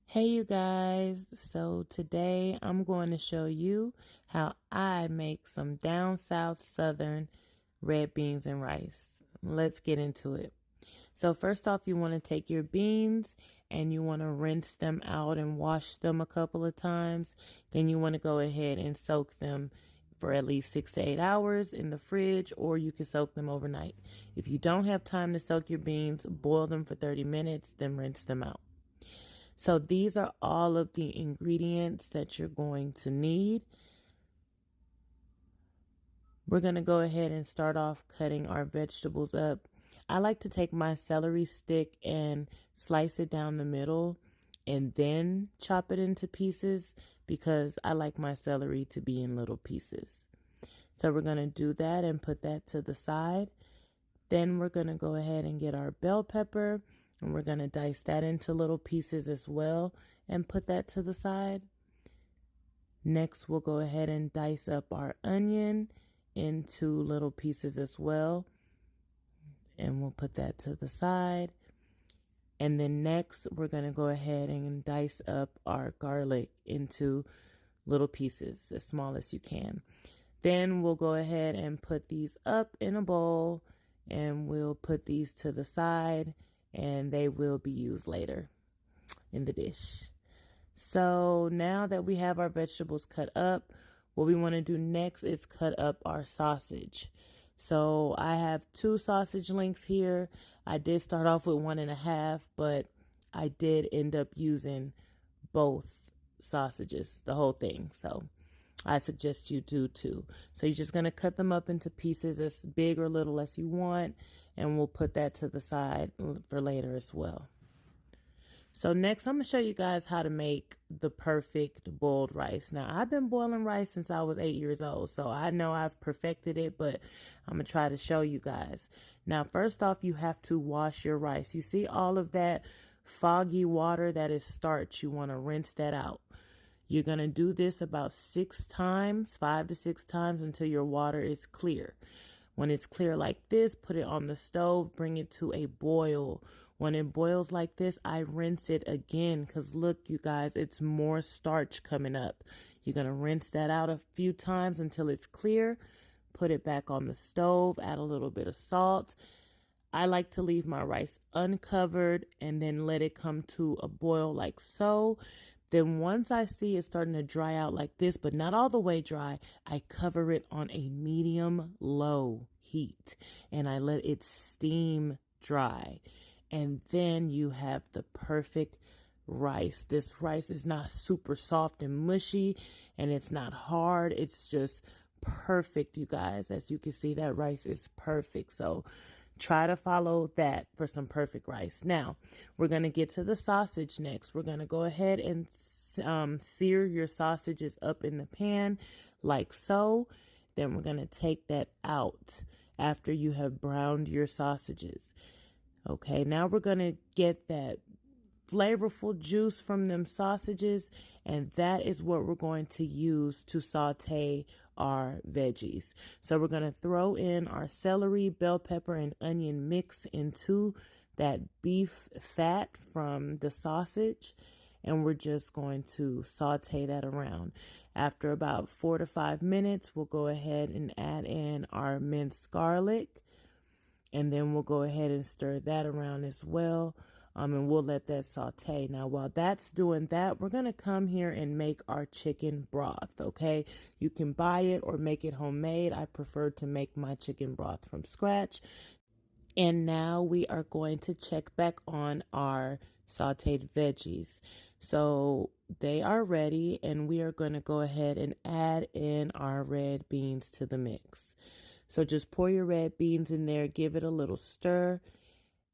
Hey you guys, so today I'm going to show you how I make some down south southern red beans and rice. Let's get into it. So first off, you want to take your beans and you want to rinse them out and wash them a couple of times. Then you want to go ahead and soak them for at least 6 to 8 hours in the fridge, or you can soak them overnight. If you don't have time to soak your beans, boil them for 30 minutes, then rinse them out. So these are all of the ingredients that you're going to need. We're going to go ahead and start off cutting our vegetables up. I like to take my celery stick and slice it down the middle and then chop it into pieces because I like my celery to be in little pieces. So we're going to do that and put that to the side. Then we're going to go ahead and get our bell pepper and we're going to dice that into little pieces as well and put that to the side. Next, we'll go ahead and dice up our onion into little pieces as well. And we'll put that to the side. And then next, we're going to go ahead and dice up our garlic into little pieces, as small as you can. Then we'll go ahead and put these up in a bowl and we'll put these to the side and they will be used later in the dish. So now that we have our vegetables cut up, what we want to do next is cut up our sausage. So I have 2 sausage links here. I did start off with 1.5, but I did end up using both sausages, the whole thing. So I suggest you do too. So you're just going to cut them up into pieces as big or little as you want, and we'll put that to the side for later as well. So next, I'm going to show you guys how to make the perfect boiled rice. Now, I've been boiling rice since I was 8 years old, so I know I've perfected it, but I'm going to try to show you guys. Now, first off, you have to wash your rice. You see all of that foggy water that is starch. You want to rinse that out. You're going to do this about 6 times, 5 to 6 times until your water is clear. When it's clear like this, put it on the stove, bring it to a boil. When it boils like this, I rinse it again because look, you guys, it's more starch coming up. You're going to rinse that out a few times until it's clear. Put it back on the stove, add a little bit of salt. I like to leave my rice uncovered and then let it come to a boil like so. Then once I see it starting to dry out like this, but not all the way dry, I cover it on a medium-low heat and I let it steam dry. And then you have the perfect rice. This rice is not super soft and mushy and it's not hard. It's just perfect, you guys. As you can see, that rice is perfect. So try to follow that for some perfect rice. Now, we're going to get to the sausage next. We're going to go ahead and sear your sausages up in the pan like so. Then we're going to take that out after you have browned your sausages. Okay, now we're going to get that flavorful juice from them sausages, and that is what we're going to use to saute our veggies. So we're going to throw in our celery, bell pepper, and onion mix into that beef fat from the sausage, and we're just going to saute that around. After about 4 to 5 minutes, we'll go ahead and add in our minced garlic, and then we'll go ahead and stir that around as well. And we'll let that saute. Now, while that's doing that, we're going to come here and make our chicken broth, okay? You can buy it or make it homemade. I prefer to make my chicken broth from scratch. And now we are going to check back on our sauteed veggies. So they are ready, and we are going to go ahead and add in our red beans to the mix. So just pour your red beans in there, give it a little stir.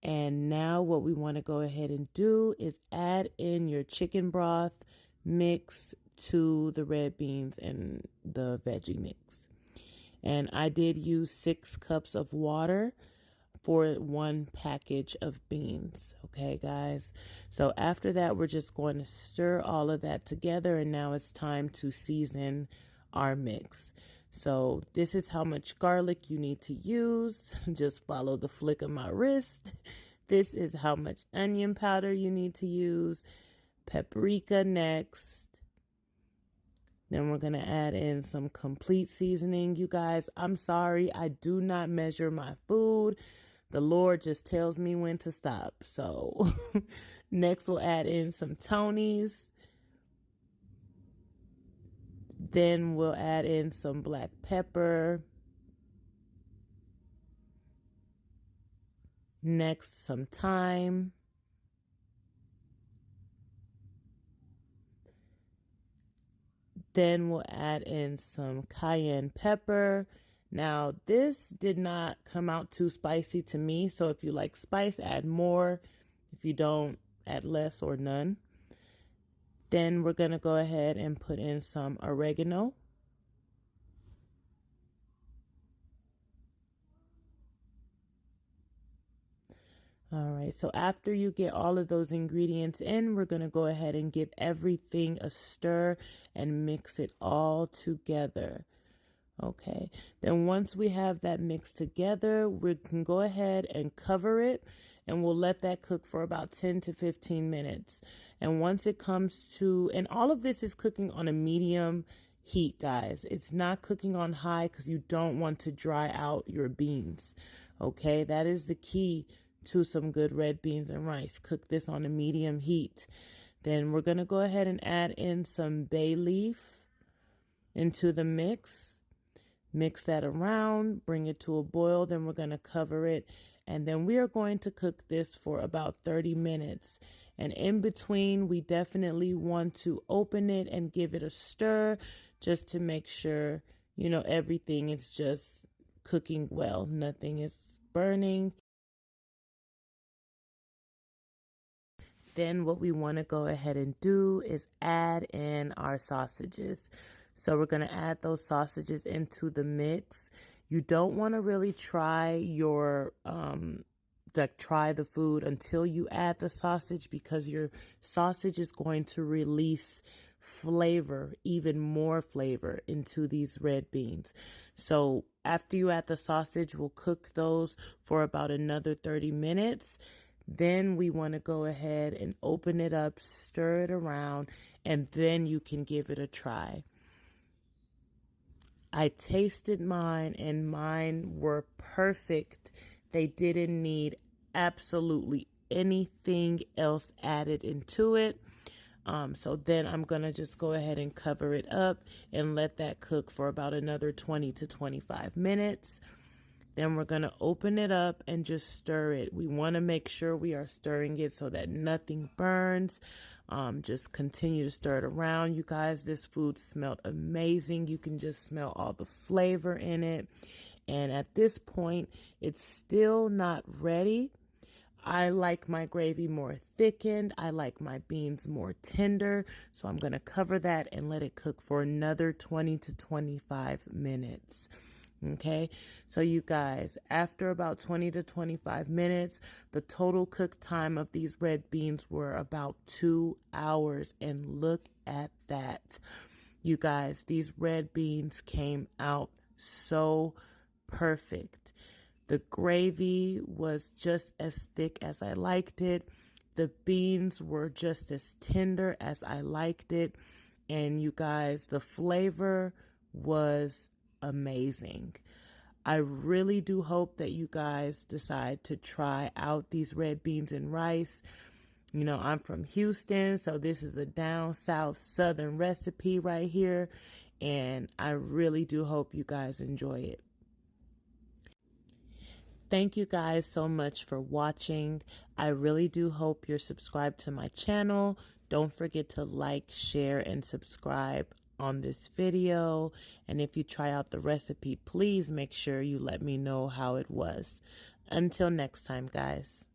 And now what we want to go ahead and do is add in your chicken broth mix to the red beans and the veggie mix. And I did use 6 cups of water for 1 package of beans. Okay, guys. So after that, we're just going to stir all of that together. And now it's time to season our mix. So this is how much garlic you need to use. Just follow the flick of my wrist. This is how much onion powder you need to use. paprika next. Then we're going to add in some complete seasoning. You guys, I'm sorry, I do not measure my food. The Lord just tells me when to stop. So next we'll add in some Tonys. Then we'll add in some black pepper. Next, some thyme. Then we'll add in some cayenne pepper. Now, this did not come out too spicy to me, so if you like spice, add more. If you don't, add less or none. Then we're going to go ahead and put in some oregano. All right, so after you get all of those ingredients in, we're going to go ahead and give everything a stir and mix it all together. Okay, then once we have that mixed together, we can go ahead and cover it, and we'll let that cook for about 10 to 15 minutes. And once it comes to, and all of this is cooking on a medium heat, guys. It's not cooking on high because you don't want to dry out your beans. Okay, that is the key to some good red beans and rice. Cook this on a medium heat. Then we're going to go ahead and add in some bay leaf into the mix. Mix that around, bring it to a boil, then we're going to cover it, and then we are going to cook this for about 30 minutes. And in between, we definitely want to open it and give it a stir just to make sure, you know, everything is just cooking well. Nothing is burning. Then what we want to go ahead and do is add in our sausages. So we're going to add those sausages into the mix. You don't want to really try your, try the food until you add the sausage, because your sausage is going to release flavor, even more flavor into these red beans. So after you add the sausage, we'll cook those for about another 30 minutes. Then we want to go ahead and open it up, stir it around, and then you can give it a try. I tasted mine and mine were perfect. They didn't need absolutely anything else added into it. So then I'm going to just go ahead and cover it up and let that cook for about another 20 to 25 minutes. Then we're going to open it up and just stir it. We want to make sure we are stirring it so that nothing burns. Just continue to stir it around. You guys, this food smelled amazing. You can just smell all the flavor in it. And at this point, it's still not ready. I like my gravy more thickened. I like my beans more tender. So I'm going to cover that and let it cook for another 20 to 25 minutes. Okay, so you guys, after about 20 to 25 minutes, the total cook time of these red beans were about 2 hours. And look at that. You guys, these red beans came out so perfect. The gravy was just as thick as I liked it. The beans were just as tender as I liked it. And you guys, the flavor was amazing. I really do hope that you guys decide to try out these red beans and rice. You know, I'm from Houston, so this is a down south southern recipe right here, and I really do hope you guys enjoy it. Thank you guys so much for watching. I really do hope you're subscribed to my channel. Don't forget to like, share, and subscribe on this video. And if you try out the recipe, please make sure you let me know how it was. Until next time, guys.